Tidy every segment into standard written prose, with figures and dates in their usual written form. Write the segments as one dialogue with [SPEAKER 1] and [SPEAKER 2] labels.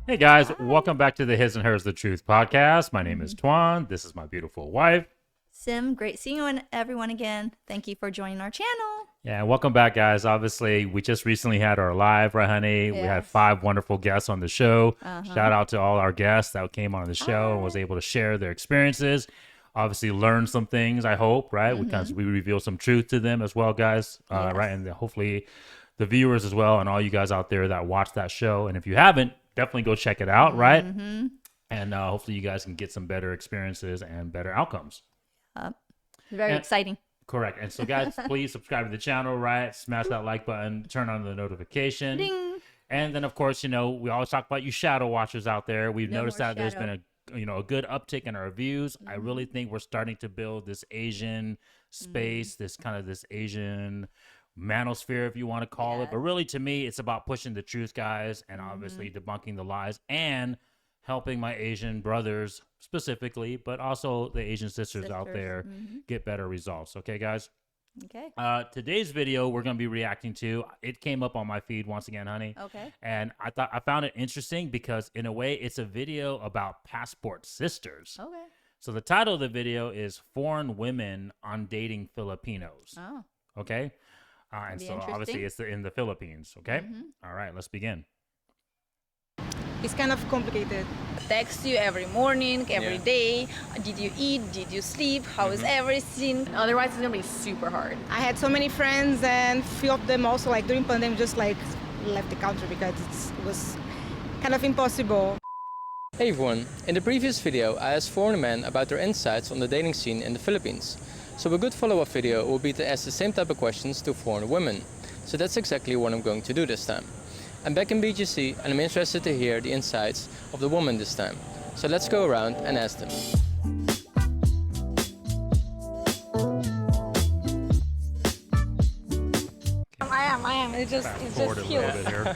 [SPEAKER 1] Hey guys,
[SPEAKER 2] Hi.
[SPEAKER 1] welcome back to the His and Hers the Truth podcast. My name is Tuan. This is my beautiful wife.
[SPEAKER 2] Sim, great seeing you and everyone again. Thank you for joining our channel.
[SPEAKER 1] Yeah, welcome back, guys. Obviously, we just recently had our live, right, honey? We had
[SPEAKER 2] Yes.
[SPEAKER 1] 5 wonderful guests on the show.
[SPEAKER 2] Uh-huh.
[SPEAKER 1] Shout out to all our guests that came on the show and was
[SPEAKER 2] Hi.
[SPEAKER 1] able to share their experiences. Obviously, learn some things, I hope, right? Because we reveal some truth to them as well, guys,
[SPEAKER 2] Yes.
[SPEAKER 1] right? And hopefully the viewers as well and all you guys out there that watch that show. And if you haven't, definitely go check it out, right? And hopefully you guys can get some better experiences and better outcomes.
[SPEAKER 2] Very
[SPEAKER 1] And-
[SPEAKER 2] exciting.
[SPEAKER 1] Correct. And so, guys, please subscribe to the channel, right? Smash that like button, turn on the notification.
[SPEAKER 2] Ding.
[SPEAKER 1] And then, of course, we always talk about you shadow watchers out there. We've
[SPEAKER 2] No
[SPEAKER 1] noticed
[SPEAKER 2] more
[SPEAKER 1] that there's
[SPEAKER 2] shadow.
[SPEAKER 1] been a good uptick in our views. I really think we're starting to build this Asian space, this Asian manosphere, if you want to call it. But really, to me, it's about pushing the truth, guys, and obviously debunking the lies and helping my Asian brothers specifically, but also the Asian sisters out there get better results. Okay, guys?
[SPEAKER 2] Okay.
[SPEAKER 1] Today's video we're going to be reacting to, it came up on my feed once again, honey.
[SPEAKER 2] Okay.
[SPEAKER 1] And I found it interesting because in a way it's a video about passport sisters.
[SPEAKER 2] Okay.
[SPEAKER 1] So the title of the video is Foreign Women on Dating Filipinos.
[SPEAKER 2] Oh.
[SPEAKER 1] Okay? And
[SPEAKER 2] Be
[SPEAKER 1] so obviously
[SPEAKER 2] interesting.
[SPEAKER 1] it's in the Philippines. Okay? All right, let's begin.
[SPEAKER 3] It's kind of complicated.
[SPEAKER 4] Text you every morning, every
[SPEAKER 5] Yeah.
[SPEAKER 4] day. Did you eat? Did you sleep? How is everything?
[SPEAKER 6] Otherwise, it's gonna be super hard.
[SPEAKER 3] I had so many friends, and few of them also, like during pandemic, just like left the country because it was kind of impossible.
[SPEAKER 5] Hey everyone, in the previous video I asked foreign men about their insights on the dating scene in the Philippines. So a good follow-up video will be to ask the same type of questions to foreign women. So that's exactly what I'm going to do this time. I'm back in BGC and I'm interested to hear the insights of the woman this time. So let's go around and ask them.
[SPEAKER 4] I am. It's just
[SPEAKER 1] Forward a little
[SPEAKER 4] here.
[SPEAKER 1] bit here.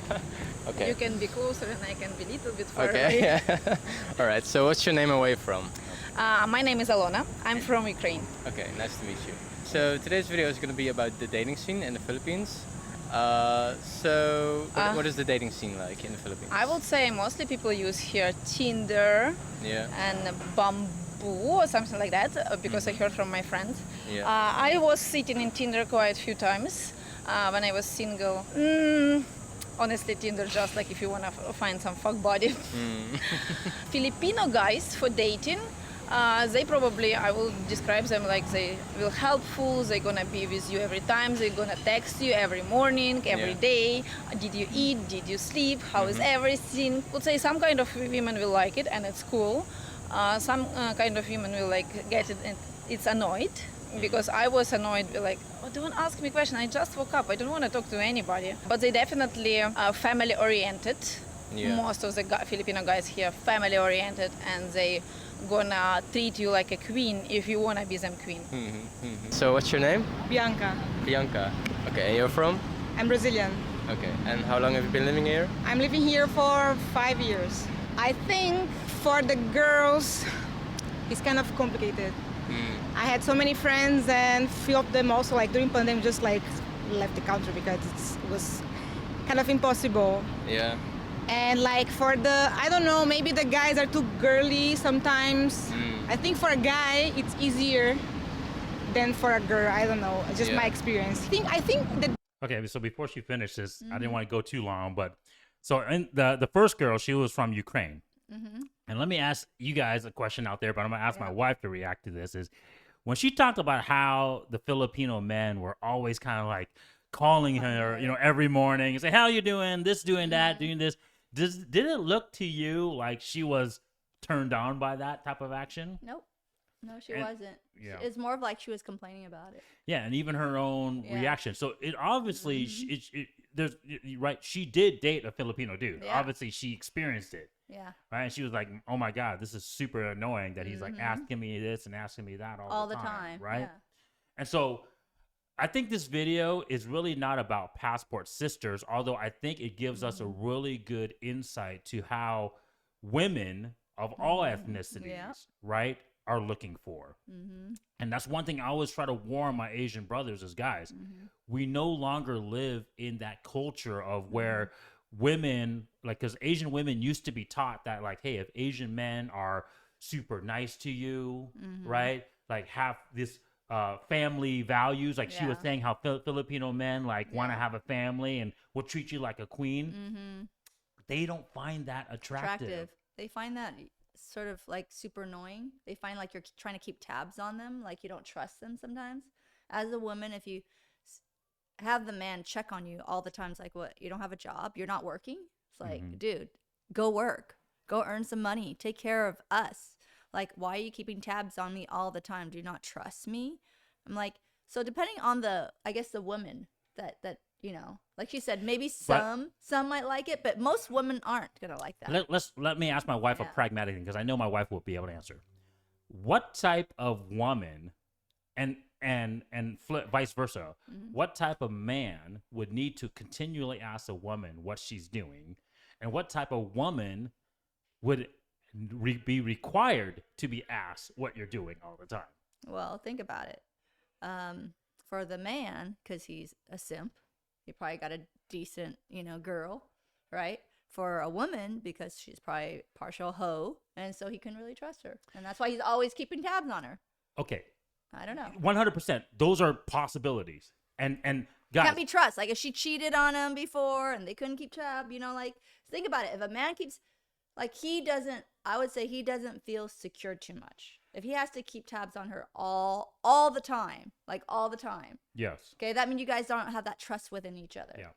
[SPEAKER 5] Okay.
[SPEAKER 4] You can be closer and I can be a little bit far
[SPEAKER 5] Okay.
[SPEAKER 4] away.
[SPEAKER 5] Yeah. All right. So what's your name and where you from?
[SPEAKER 4] My name is Alona. I'm from Ukraine.
[SPEAKER 5] Okay. Nice to meet you. So today's video is going to be about the dating scene in the Philippines. What is the dating scene like in the Philippines?
[SPEAKER 4] I would say mostly people use here Tinder
[SPEAKER 5] Yeah.
[SPEAKER 4] and Bamboo or something like that because I heard from my friends.
[SPEAKER 5] Yeah.
[SPEAKER 4] I was sitting in Tinder quite a few times when I was single. Honestly, Tinder just like if you want to find some fuck body. Filipino guys for dating, they probably, I will describe them like they will helpful, they're gonna be with you every time, they're gonna text you every morning, every
[SPEAKER 5] Yeah.
[SPEAKER 4] day. Did you eat? Did you sleep? How is everything? Would say some kind of women will like it and it's cool. Some kind of women will like get it and it's annoyed. Because I was annoyed, like, oh, don't ask me question. I just woke up. I don't want to talk to anybody. But they definitely are family oriented.
[SPEAKER 5] Yeah.
[SPEAKER 4] Most of the Filipino guys here family oriented, and they gonna treat you like a queen if you wanna be them queen.
[SPEAKER 5] So what's your name?
[SPEAKER 3] Bianca,
[SPEAKER 5] Bianca. Okay. And you're from?
[SPEAKER 3] I'm Brazilian.
[SPEAKER 5] Okay. And how long have you been living here?
[SPEAKER 3] I'm living here for 5 years. I think for the girls, it's kind of complicated. I had so many friends, and few of them also, like during pandemic, just like left the country because it was kind of impossible.
[SPEAKER 5] Yeah.
[SPEAKER 3] And like for the, I don't know, maybe the guys are too girly sometimes. I think for a guy, it's easier than for a girl. I don't know, just my
[SPEAKER 5] Yeah.
[SPEAKER 3] experience. I think that
[SPEAKER 1] Okay, so before she finishes, I didn't want to go too long, but so in the first girl, she was from Ukraine. And let me ask you guys a question out there, but I'm gonna ask my wife to react to this. Is when she talked about how the Filipino men were always kind of like calling her, every morning and say, "How you doing? This, doing that, doing this." Did it look to you like she was turned on by that type of action?
[SPEAKER 2] Nope. No, she
[SPEAKER 1] And-
[SPEAKER 2] wasn't.
[SPEAKER 1] yeah.
[SPEAKER 2] It's more of like she was complaining about it.
[SPEAKER 1] Yeah, and even her own
[SPEAKER 2] Yeah.
[SPEAKER 1] reaction. So it obviously, right? She did date a Filipino dude.
[SPEAKER 2] Yeah.
[SPEAKER 1] Obviously, she experienced it.
[SPEAKER 2] Yeah.
[SPEAKER 1] Right, and she was like, "Oh my God, this is super annoying that he's like asking me this and asking me that all
[SPEAKER 2] All the time.
[SPEAKER 1] right?"
[SPEAKER 2] Yeah.
[SPEAKER 1] And so, I think this video is really not about passport sisters, although I think it gives us a really good insight to how women of all ethnicities, right, are looking for. And that's one thing I always try to warn my Asian brothers as guys. We no longer live in that culture of where women, like, because Asian women used to be taught that, like, hey, if Asian men are super nice to you, right? Like, have this family values. Like she was saying how Filipino men, like, want to have a family and will treat you like a queen. They don't find that attractive.
[SPEAKER 2] They find that sort of like super annoying. They find like you're trying to keep tabs on them, like you don't trust them sometimes. As a woman, if you have the man check on you all the time, it's like, what, you don't have a job? You're not working? It's like, dude, go work. Go earn some money. Take care of us. Like, why are you keeping tabs on me all the time? Do you not trust me? I'm like, so depending on the, I guess the woman that you know, like she said, maybe some might like it, but most women aren't gonna like that.
[SPEAKER 1] Let me ask my wife a pragmatic thing, because I know my wife will be able to answer. What type of woman, and vice versa, what type of man would need to continually ask a woman what she's doing, and what type of woman would be required to be asked what you're doing all the time?
[SPEAKER 2] Well, think about it. For the man, because he's a simp, he probably got a decent, you know, girl, right? For a woman, because she's probably partial hoe, and so he couldn't really trust her, and that's why he's always keeping tabs on her.
[SPEAKER 1] Okay,
[SPEAKER 2] I don't know.
[SPEAKER 1] 100%. Those are possibilities, and guys,
[SPEAKER 2] Can't be trust. Like if she cheated on him before and they couldn't keep tab, you know, like think about it. If a man keeps, like he doesn't, I would say he doesn't feel secure too much. If he has to keep tabs on her all the time, like all the time.
[SPEAKER 1] yes,
[SPEAKER 2] Okay, that means you guys don't have that trust within each other.
[SPEAKER 1] yeah.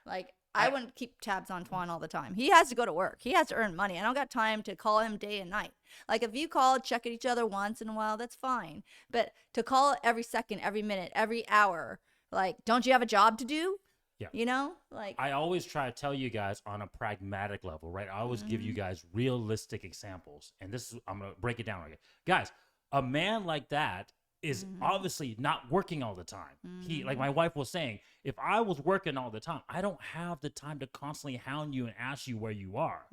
[SPEAKER 2] Like I wouldn't keep tabs on Tuan all the time. He has to go to work. He has to earn money. I don't got time to call him day and night. Like if you call, check at each other once in a while, that's fine. But to call every second, every minute, every hour, like don't you have a job to do?
[SPEAKER 1] Yeah.
[SPEAKER 2] You know, like
[SPEAKER 1] I always try to tell you guys on a pragmatic level, right? I always give you guys realistic examples. And this is, I'm going to break it down. Right? Guys, a man like that is obviously not working all the time. He, like my wife was saying, if I was working all the time, I don't have the time to constantly hound you and ask you where you are,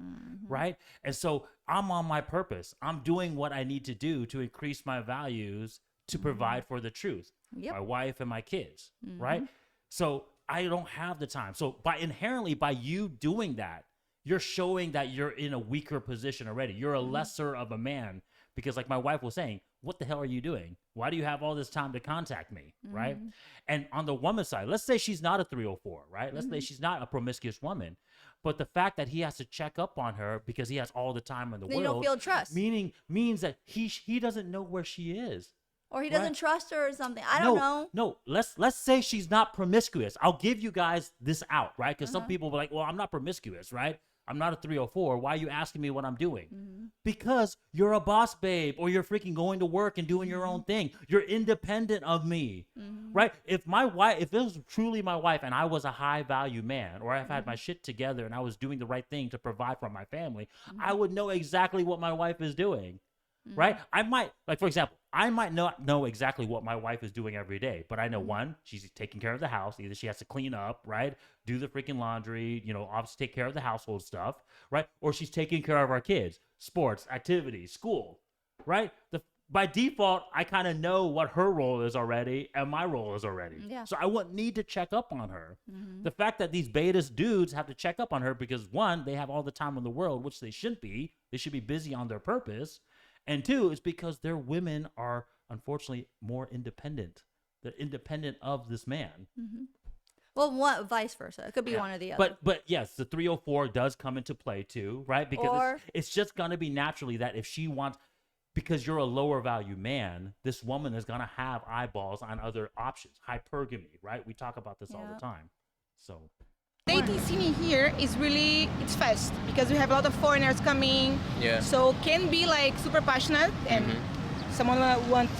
[SPEAKER 1] right? And so I'm on my purpose. I'm doing what I need to do to increase my values to provide for the truth, my wife and my kids, right? So I don't have the time. So by you doing that, you're showing that you're in a weaker position already. You're a lesser of a man, because like my wife was saying, what the hell are you doing? Why do you have all this time to contact me, right? And on the woman's side, let's say she's not a 304, right? Let's say she's not a promiscuous woman, but the fact that he has to check up on her because he has all the time in the world,
[SPEAKER 2] you don't feel trust.
[SPEAKER 1] means that he doesn't know where she is.
[SPEAKER 2] Or he doesn't trust her or something. I don't know.
[SPEAKER 1] No, let's say she's not promiscuous. I'll give you guys this out, right? Because some people will be like, well, I'm not promiscuous, right? I'm not a 304. Why are you asking me what I'm doing? Because you're a boss babe, or you're freaking going to work and doing your own thing. You're independent of me, right? If it was truly my wife and I was a high value man, or I've had my shit together and I was doing the right thing to provide for my family, I would know exactly what my wife is doing. Right? I might, like, for example, I might not know exactly what my wife is doing every day, but I know one, she's taking care of the house. Either she has to clean up, right? Do the freaking laundry, you know, obviously take care of the household stuff, right? Or she's taking care of our kids, sports, activities, school, right? By default, I kind of know what her role is already and my role is already.
[SPEAKER 2] Yeah.
[SPEAKER 1] So I wouldn't need to check up on her. The fact that these beta dudes have to check up on her because one, they have all the time in the world, which they shouldn't be. They should be busy on their purpose. And two, it's because their women are unfortunately more independent. They're independent of this man.
[SPEAKER 2] Well, vice versa. It could be one or the other.
[SPEAKER 1] But yes, the 304 does come into play too, right? Because it's just going to be naturally that if she wants, because you're a lower value man, this woman is going to have eyeballs on other options. Hypergamy, right? We talk about this all the time. So
[SPEAKER 3] Dating scene here is really, it's fast because we have a lot of foreigners coming.
[SPEAKER 5] Yeah.
[SPEAKER 3] So can be like super passionate and someone want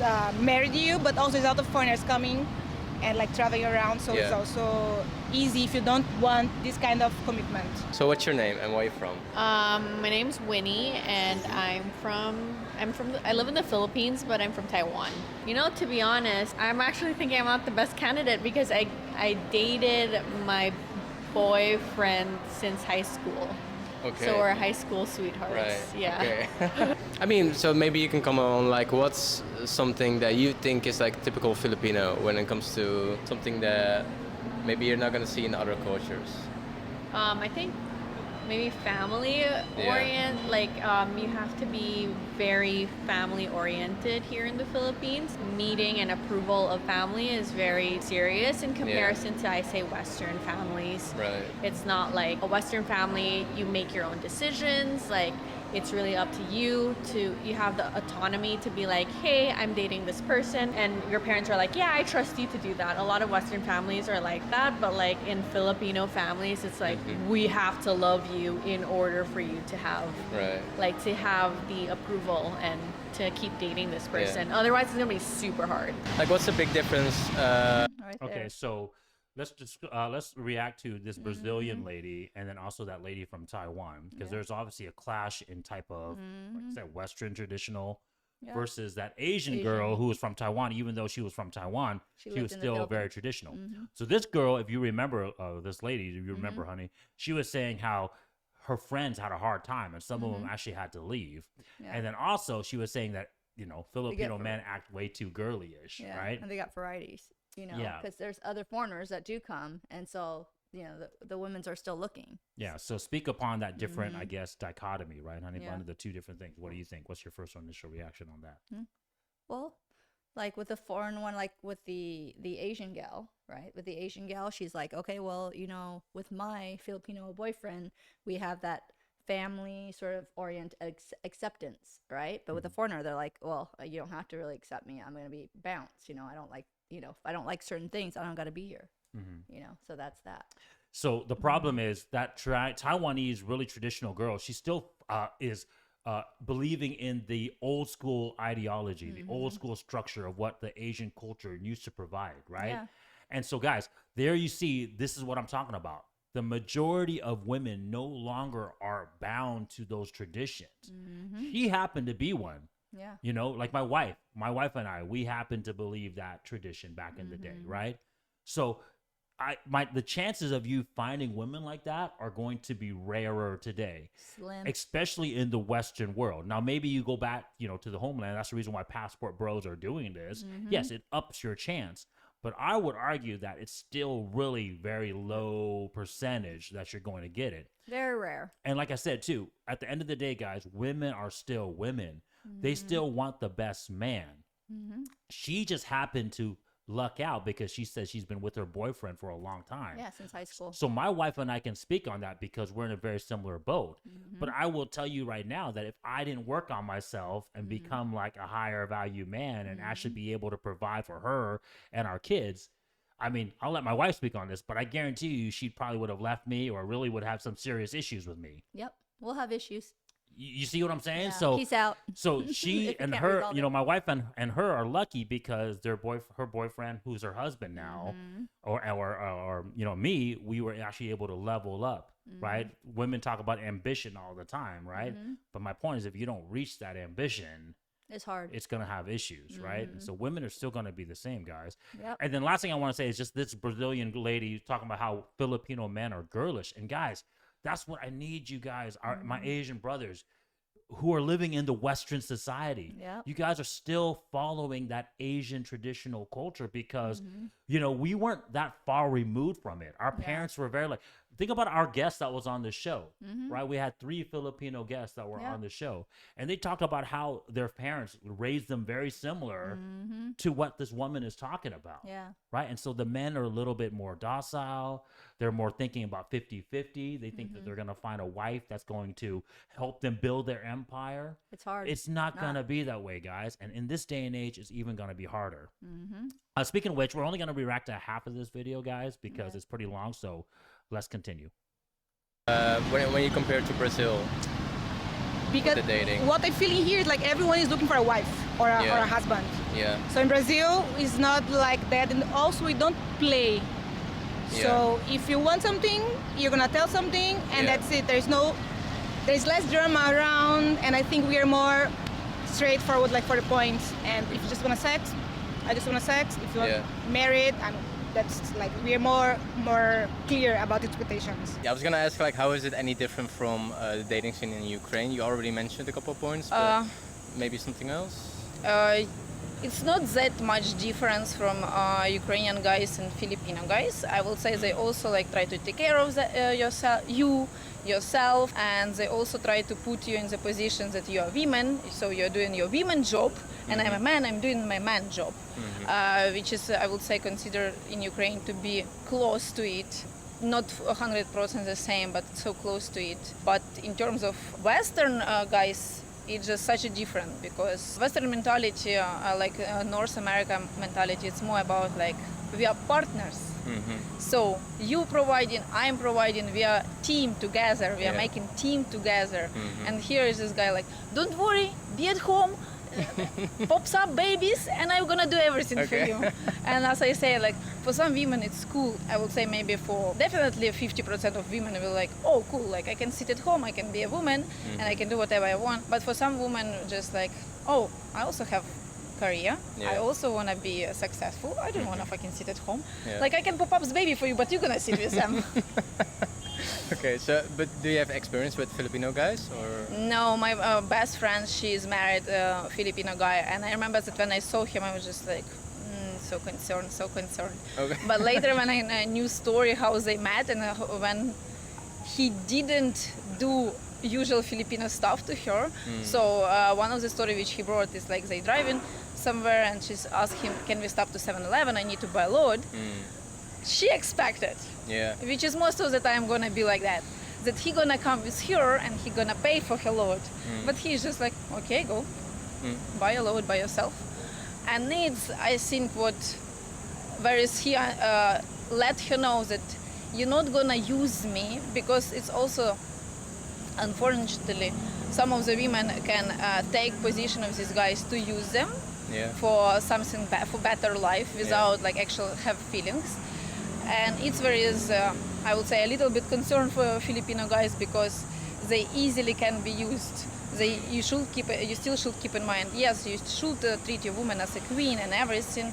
[SPEAKER 3] marry you, but also there's a lot of foreigners coming and like traveling around. So it's also easy if you don't want this kind of commitment.
[SPEAKER 5] So what's your name and where are you from?
[SPEAKER 6] My name's Winnie, and I live in the Philippines, but I'm from Taiwan. You know, to be honest, I'm actually thinking I'm not the best candidate because I dated my boyfriend since high school.
[SPEAKER 5] Okay.
[SPEAKER 6] So we're high school sweethearts.
[SPEAKER 5] Right.
[SPEAKER 6] Yeah.
[SPEAKER 5] Okay. I mean, so maybe you can comment on like what's something that you think is like typical Filipino when it comes to something that maybe you're not gonna see in other cultures.
[SPEAKER 6] I think maybe family like you have to be very family oriented here in the Philippines. Meeting and approval of family is very serious in comparison to, I say, Western families.
[SPEAKER 5] Right.
[SPEAKER 6] It's not like a Western family, you make your own decisions, like it's really up to you. You have the autonomy to be like, hey, I'm dating this person, and your parents are like, yeah, I trust you to do that. A lot of Western families are like that, but like in Filipino families, it's like we have to love you in order for you to have like to have the approval and to keep dating this person. Otherwise, it's gonna be super hard.
[SPEAKER 5] Like, what's the big difference?
[SPEAKER 2] Right
[SPEAKER 1] Okay,
[SPEAKER 2] there.
[SPEAKER 1] so let's react to this Brazilian lady and then also that lady from Taiwan, because there's obviously a clash in type of like I said, Western traditional versus that Asian girl who was from Taiwan. Even though she was from Taiwan, she was still very traditional. So this girl, if you remember, this lady, if you remember, honey, she was saying how her friends had a hard time and some of them actually had to leave. And then also she was saying that, you know, Filipino men act way too girly-ish, right?
[SPEAKER 2] And they got varieties, you know,
[SPEAKER 1] Yeah.
[SPEAKER 2] because there's other foreigners that do come, and so you know the women's are still looking.
[SPEAKER 1] Yeah. So speak upon that different, I guess, dichotomy, right, honey? One of the two different things. What do you think? What's your first initial reaction on that?
[SPEAKER 2] Well, like with the foreign one, like with the Asian gal, right? With the Asian gal, she's like, okay, well, you know, with my Filipino boyfriend, we have that family sort of acceptance, right? But with the foreigner, they're like, well, you don't have to really accept me. I'm going to be bounced. You know, I don't like, you know, if I don't like certain things, I don't got to be here. You know, so that's that.
[SPEAKER 1] So the problem is that Taiwanese really traditional girl, she still is believing in the old school ideology, the old school structure of what the Asian culture used to provide, right?
[SPEAKER 2] Yeah.
[SPEAKER 1] And so, guys, there you see, this is what I'm talking about. The majority of women no longer are bound to those traditions. She happened to be one.
[SPEAKER 2] Yeah.
[SPEAKER 1] You know, like my wife and I, we happen to believe that tradition back in the day, right? So the chances of you finding women like that are going to be rarer today,
[SPEAKER 2] Slim.
[SPEAKER 1] especially in the Western world. Now, maybe you go back, you know, to the homeland. That's the reason why passport bros are doing this. Yes, it ups your chance, but I would argue that it's still really very low percentage that you're going to get it.
[SPEAKER 2] Very rare.
[SPEAKER 1] And like I said, too, at the end of the day, guys, women are still women. They still want the best man. She just happened to luck out because she says she's been with her boyfriend for a long time.
[SPEAKER 2] Yeah, since high school.
[SPEAKER 1] So my wife and I can speak on that because we're in a very similar boat. But I will tell you right now that if I didn't work on myself and become like a higher value man and actually be able to provide for her and our kids, I mean, I'll let my wife speak on this, but I guarantee you she probably would have left me or really would have some serious issues with me.
[SPEAKER 2] Yep, we'll have issues.
[SPEAKER 1] You see what I'm saying?
[SPEAKER 2] Yeah.
[SPEAKER 1] So
[SPEAKER 2] Peace out.
[SPEAKER 1] So she
[SPEAKER 2] If you
[SPEAKER 1] and
[SPEAKER 2] can't
[SPEAKER 1] her,
[SPEAKER 2] resolve
[SPEAKER 1] you know,
[SPEAKER 2] it.
[SPEAKER 1] my wife and her are lucky because her boyfriend, who's her husband now, or you know, me, we were actually able to level up, right? Women talk about ambition all the time, right? But my point is, if you don't reach that ambition,
[SPEAKER 2] It's hard.
[SPEAKER 1] it's gonna have issues, right? And so women are still gonna be the same, guys.
[SPEAKER 2] Yep.
[SPEAKER 1] And then last thing I want to say is just this Brazilian lady talking about how Filipino men are girlish, and guys, that's what I need you guys, my Asian brothers, who are living in the Western society.
[SPEAKER 2] Yep.
[SPEAKER 1] You guys are still following that Asian traditional culture because, you know, we weren't that far removed from it. Our parents were very like, think about our guest that was on the show, right? We had 3 Filipino guests that were on the show, and they talked about how their parents raised them very similar to what this woman is talking about.
[SPEAKER 2] Yeah.
[SPEAKER 1] Right. And so the men are a little bit more docile. They're more thinking about 50-50. They think that they're going to find a wife that's going to help them build their empire.
[SPEAKER 2] It's hard.
[SPEAKER 1] It's not going to be that way, guys. And in this day and age, it's even going to be harder. Speaking of which, we're only going to react to half of this video, guys, because it's pretty long. So let's continue.
[SPEAKER 5] When you compare to Brazil,
[SPEAKER 3] Because
[SPEAKER 5] the dating.
[SPEAKER 3] what I feel in here is like everyone is looking for a wife or a husband.
[SPEAKER 5] yeah,
[SPEAKER 3] So in Brazil, it's not like that, and also we don't play. So if you want something, you're gonna tell something, and that's it. There's less drama around, and I think we are more straightforward, like for the point. And if you just want sex, I just want sex. If you want married, that's like we are more clear about expectations.
[SPEAKER 5] I was gonna ask, like, how is it any different from the dating scene in Ukraine? You already mentioned a couple of points, but maybe something else.
[SPEAKER 4] It's not that much difference from Ukrainian guys and Filipino guys. I will say they also like try to take care of yourself, and they also try to put you in the position that you are women, so you're doing your women job, and I'm a man, I'm doing my man job, which is, I would say, considered in Ukraine to be close to it. Not 100% the same, but so close to it. But in terms of Western guys, it's just such a different, because Western mentality, like North America mentality, it's more about like we are partners. So you providing, I'm providing, we are team together, we are making team together. And here is this guy like, don't worry, be at home, pops up babies, and I'm gonna do everything for you. And as I say, like for some women it's cool. I would say maybe for definitely 50% of women will like, oh cool, like I can sit at home, I can be a woman, and I can do whatever I want. But for some women, just like, oh, I also have career, I also want to be successful, I don't want to fucking sit at home. Like I can pop up this baby for you, but you're gonna sit with them.
[SPEAKER 5] Okay, so but do you have experience with Filipino guys, or?
[SPEAKER 4] No, my best friend, she is married Filipino guy, and I remember that when I saw him, I was just like, so concerned, so concerned.
[SPEAKER 5] Okay.
[SPEAKER 4] But later when I knew story how they met, and when he didn't do usual Filipino stuff to her, so one of the story which he brought is like they driving somewhere, and she's asked him, can we stop to 7-Eleven, I need to buy a load. She expected, which is most of the time gonna be like that he gonna come with her and he gonna pay for her load. But he's just like, okay, go buy a load by yourself. And needs, I think, what whereas he let her know that you're not gonna use me, because it's also, unfortunately, some of the women can take position of these guys to use them for something for better life without like actual have feelings. And it's very, I would say, a little bit concerned for Filipino guys, because they easily can be used. You still should keep in mind, yes, you should treat your woman as a queen and everything,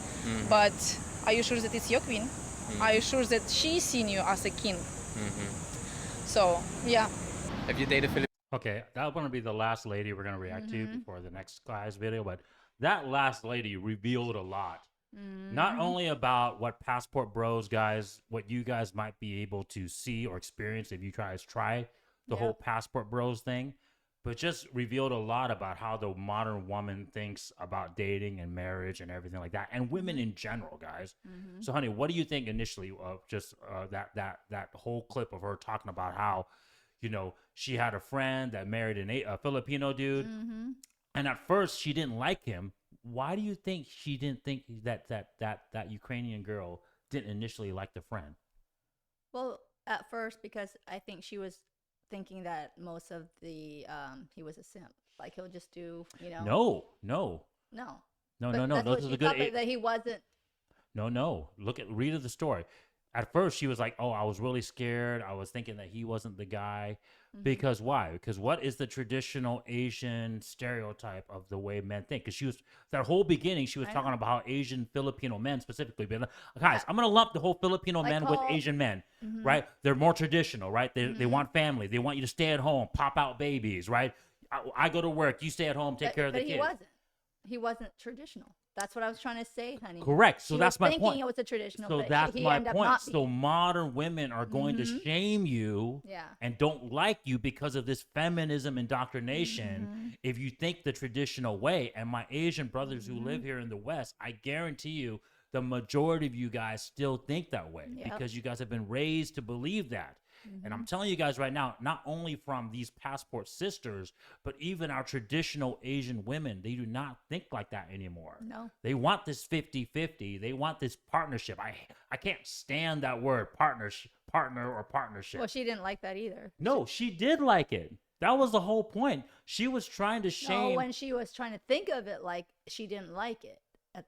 [SPEAKER 4] but are you sure that it's your queen? Are you sure that she's seen you as a king? So, yeah.
[SPEAKER 5] Have you dated Filipino?
[SPEAKER 1] Okay, that want to be the last lady we're going to react to before the next guy's video, but that last lady revealed a lot. Not only about what Passport Bros guys, what you guys might be able to see or experience if you guys try the whole Passport Bros thing, but just revealed a lot about how the modern woman thinks about dating and marriage and everything like that, and women in general, guys. So, honey, what do you think initially of just that whole clip of her talking about how, you know, she had a friend that married a Filipino dude, and at first she didn't like him. Why do you think she didn't think that Ukrainian girl didn't initially like the friend?
[SPEAKER 2] Well, at first, because I think she was thinking that most of the he was a simp, like he'll just do, you know. No. Those are the good. That he wasn't.
[SPEAKER 1] No. Read the story. At first, she was like, "Oh, I was really scared. I was thinking that he wasn't the guy." Because why? Because what is the traditional Asian stereotype of the way men think? Because that whole beginning, she was talking about how Asian Filipino men specifically. But guys, I'm gonna lump the whole Filipino men with Asian men, right? They're more traditional, right? They want family. They want you to stay at home, pop out babies, right? I go to work, you stay at home, take care of the kids.
[SPEAKER 2] He wasn't traditional. That's what I was trying to say, honey.
[SPEAKER 1] Correct. So that's my point.
[SPEAKER 2] Thinking it was a traditional.
[SPEAKER 1] So that's my point. So modern women are going to shame you and don't like you because of this feminism indoctrination if you think the traditional way. And my Asian brothers who live here in the West, I guarantee you the majority of you guys still think that way because you guys have been raised to believe that. And I'm telling you guys right now, not only from these passport sisters, but even our traditional Asian women, they do not think like that anymore.
[SPEAKER 2] No.
[SPEAKER 1] They want this 50-50. They want this partnership. I can't stand that word, partner or partnership.
[SPEAKER 2] Well, she didn't like that either.
[SPEAKER 1] No, she did like it. That was the whole point. She was trying to shame.
[SPEAKER 2] No, when she was trying to think of it like she didn't like it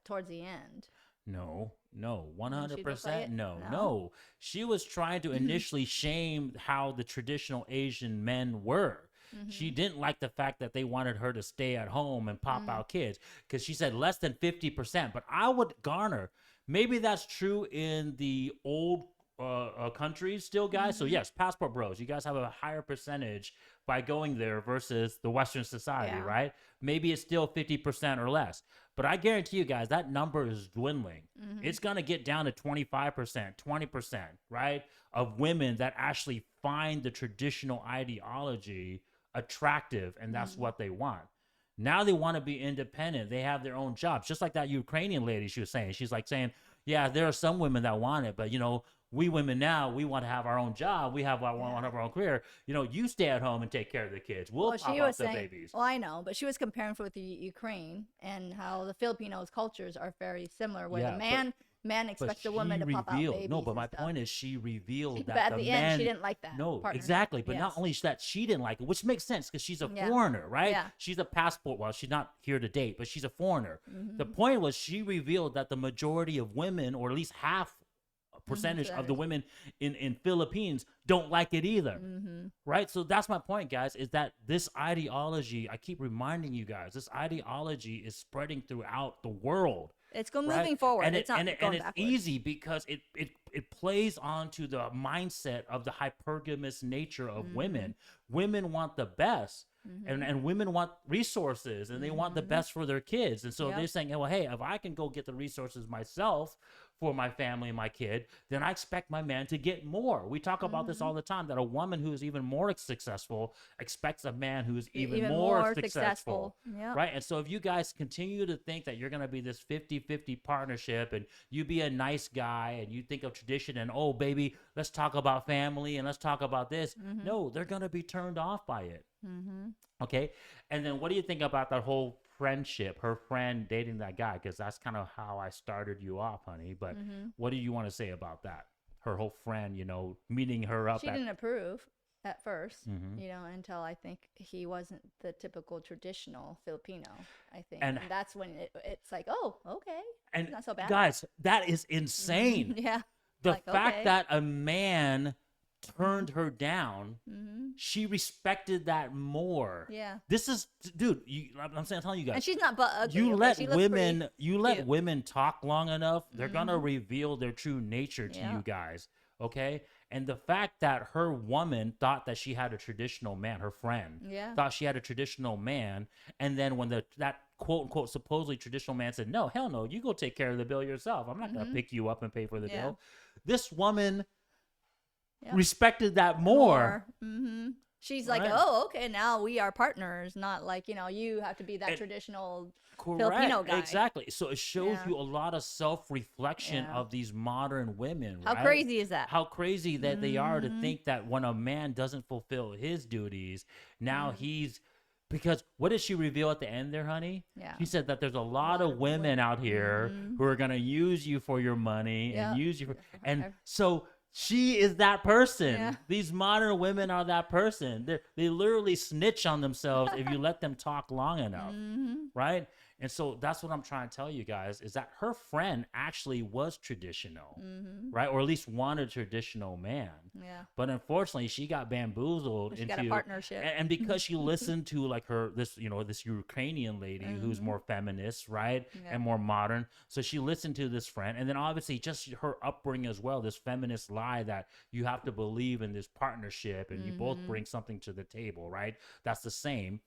[SPEAKER 2] towards the end.
[SPEAKER 1] No, 100% no. She was trying to initially shame how the traditional Asian men were. She didn't like the fact that they wanted her to stay at home and pop out kids because she said less than 50%. But I would garner, maybe that's true in the old countries still, guys. So yes, Passport Bros, you guys have a higher percentage by going there versus the Western society, right? Maybe it's still 50% or less. But I guarantee you guys that number is dwindling. It's going to get down to 25%, 20%, right? Of women that actually find the traditional ideology attractive, and that's what they want. Now they want to be independent. They have their own jobs. Just like that Ukrainian lady she was saying. She's like saying, yeah, there are some women that want it, but, you know, we women now, we want to have our own job. We want to have our own career. You know, you stay at home and take care of the kids. We'll pop out the babies.
[SPEAKER 2] Well, I know, but she was comparing with the Ukraine and how the Filipinos' cultures are very similar, where the man expects the woman to pop out babies.
[SPEAKER 1] No, but my point is she revealed that
[SPEAKER 2] but at the end, she didn't like that.
[SPEAKER 1] No, exactly. But not only that, she didn't like it, which makes sense because she's a foreigner, right?
[SPEAKER 2] Yeah.
[SPEAKER 1] She's a passport. Well, she's not here to date, but she's a foreigner. The point was she revealed that the majority of women, or at least half percentage of the women in Philippines don't like it either, right? So that's my point, guys, is that this ideology, I keep reminding you guys, this ideology is spreading throughout the world.
[SPEAKER 2] It's moving forward.
[SPEAKER 1] And
[SPEAKER 2] it's not
[SPEAKER 1] going
[SPEAKER 2] going
[SPEAKER 1] it's
[SPEAKER 2] backwards.
[SPEAKER 1] easy because it plays onto the mindset of the hypergamous nature of women. Women want the best. And women want resources, and they want the best for their kids. And so they're saying, well, hey, if I can go get the resources myself for my family and my kid, then I expect my man to get more. We talk about this all the time, that a woman who is even more successful expects a man who is even more successful.
[SPEAKER 2] Yep.
[SPEAKER 1] Right? And so if you guys continue to think that you're going to be this 50-50 partnership, and you be a nice guy, and you think of tradition and, oh, baby, let's talk about family and let's talk about this. No, they're going to be turned off by it. Okay. And then what do you think about that whole friendship, her friend dating that guy? Because that's kind of how I started you off, honey. But what do you want to say about that? Her whole friend, you know, meeting her up.
[SPEAKER 2] She didn't approve at first, you know, until I think he wasn't the typical traditional Filipino, I think. And that's when it's like, oh, okay.
[SPEAKER 1] And
[SPEAKER 2] not so bad.
[SPEAKER 1] Guys, that is insane.
[SPEAKER 2] Yeah.
[SPEAKER 1] The fact that a man turned her down, she respected that more.
[SPEAKER 2] Yeah.
[SPEAKER 1] This is, dude, I'm telling you guys.
[SPEAKER 2] And she's not but ugly.
[SPEAKER 1] You let women,
[SPEAKER 2] cute.
[SPEAKER 1] Women talk long enough, they're gonna reveal their true nature to you guys. Okay. And the fact that her woman thought that she had a traditional man, her friend thought she had a traditional man, and then when that quote unquote supposedly traditional man said, no, hell no, you go take care of the bill yourself. I'm not gonna pick you up and pay for the bill. This woman respected that more.
[SPEAKER 2] She's like, oh, okay, now we are partners, not like, you know, you have to be that traditional Filipino guy.
[SPEAKER 1] Exactly. So it shows you a lot of self-reflection of these modern women.
[SPEAKER 2] How crazy is that?
[SPEAKER 1] How crazy that they are to think that when a man doesn't fulfill his duties, now he's... Because what did she reveal at the end there, honey?
[SPEAKER 2] Yeah.
[SPEAKER 1] She said that there's a lot of women out here who are going to use you for your money and use you for... And so... She is that person.
[SPEAKER 2] Yeah.
[SPEAKER 1] These modern women are that person. They literally snitch on themselves if you let them talk long enough, right? And so that's what I'm trying to tell you guys, is that her friend actually was traditional, right? Or at least wanted a traditional man.
[SPEAKER 2] Yeah.
[SPEAKER 1] But unfortunately, she got bamboozled
[SPEAKER 2] She
[SPEAKER 1] into
[SPEAKER 2] got a partnership.
[SPEAKER 1] And because she listened to like this Ukrainian lady who's more feminist, right? And more modern. So she listened to this friend. And then obviously just her upbringing as well, this feminist lie that you have to believe in this partnership and you both bring something to the table, right? That's the same.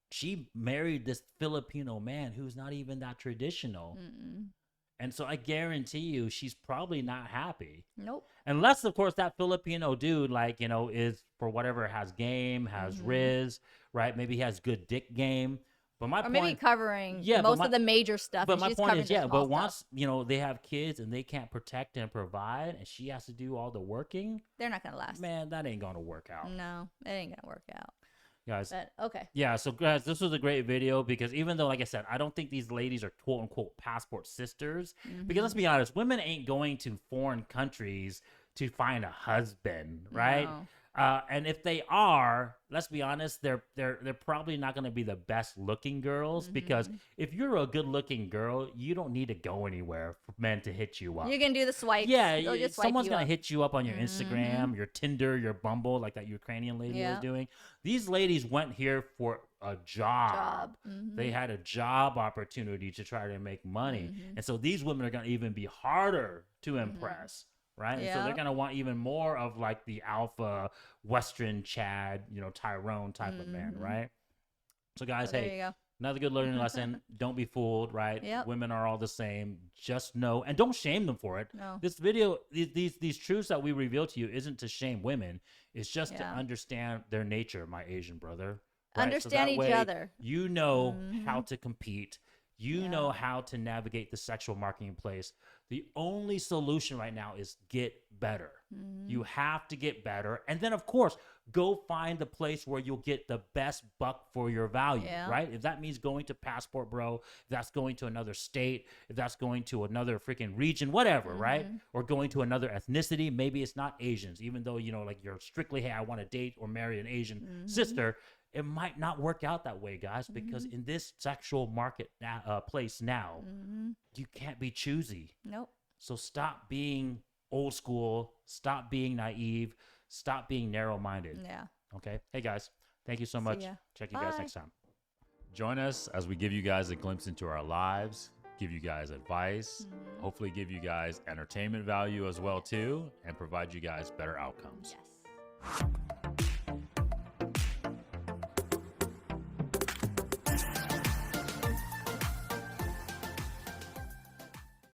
[SPEAKER 1] She married this Filipino man who's not even that traditional. And so I guarantee you she's probably not happy.
[SPEAKER 2] Nope.
[SPEAKER 1] Unless, of course, that Filipino dude, like, you know, is for whatever, has game, has riz, right? Maybe he has good dick game. But my
[SPEAKER 2] or
[SPEAKER 1] point,
[SPEAKER 2] maybe covering most of the major stuff.
[SPEAKER 1] But my point is, but once,
[SPEAKER 2] stuff.
[SPEAKER 1] you know, they have kids and they can't protect and provide and she has to do all the working.
[SPEAKER 2] They're not going to last.
[SPEAKER 1] Man, that ain't going to work out.
[SPEAKER 2] No, it ain't going to work out.
[SPEAKER 1] Guys.
[SPEAKER 2] But, okay.
[SPEAKER 1] Yeah, so guys, this was a great video because even though, like I said, I don't think these ladies are quote unquote passport sisters. Because let's be honest, women ain't going to foreign countries to find a husband, right?
[SPEAKER 2] No.
[SPEAKER 1] And if they are, let's be honest, they're probably not going to be the best looking girls because if you're a good looking girl, you don't need to go anywhere for men to hit you up.
[SPEAKER 2] You can do the swipe.
[SPEAKER 1] Yeah, someone's going to hit you up on your Instagram, your Tinder, your Bumble, like that Ukrainian lady was doing. These ladies went here for a job. They had a job opportunity to try to make money. And so these women are going to even be harder to impress. Right. And so they're going to want even more of like the alpha Western Chad, you know, Tyrone type of man. Right. So guys,
[SPEAKER 2] there you go.
[SPEAKER 1] Another good learning lesson. Don't be fooled, right?
[SPEAKER 2] Yep.
[SPEAKER 1] Women are all the same. Just know, and don't shame them for it.
[SPEAKER 2] No.
[SPEAKER 1] This video, these truths that we reveal to you isn't to shame women. It's just to understand their nature, my Asian brother. Right?
[SPEAKER 2] Understand each other.
[SPEAKER 1] You know how to compete. You know how to navigate the sexual marketplace. The only solution right now is get better. You have to get better. And then, of course, go find the place where you'll get the best buck for your value, right? If that means going to Passport Bro, if that's going to another state, if that's going to another freaking region, whatever, right? Or going to another ethnicity. Maybe it's not Asians, even though, you know, like you're strictly, hey, I want to date or marry an Asian sister. It might not work out that way, guys, because in this sexual market place now, you can't be choosy.
[SPEAKER 2] Nope.
[SPEAKER 1] So stop being old school, stop being naive, stop being narrow-minded.
[SPEAKER 2] Yeah.
[SPEAKER 1] Okay? Hey, guys, thank you so much.
[SPEAKER 2] ya.
[SPEAKER 1] Check you guys
[SPEAKER 2] Bye.
[SPEAKER 1] next time. Join us as we give you guys a glimpse into our lives, give you guys advice, hopefully give you guys entertainment value as well, too, and provide you guys better outcomes.
[SPEAKER 2] Yes.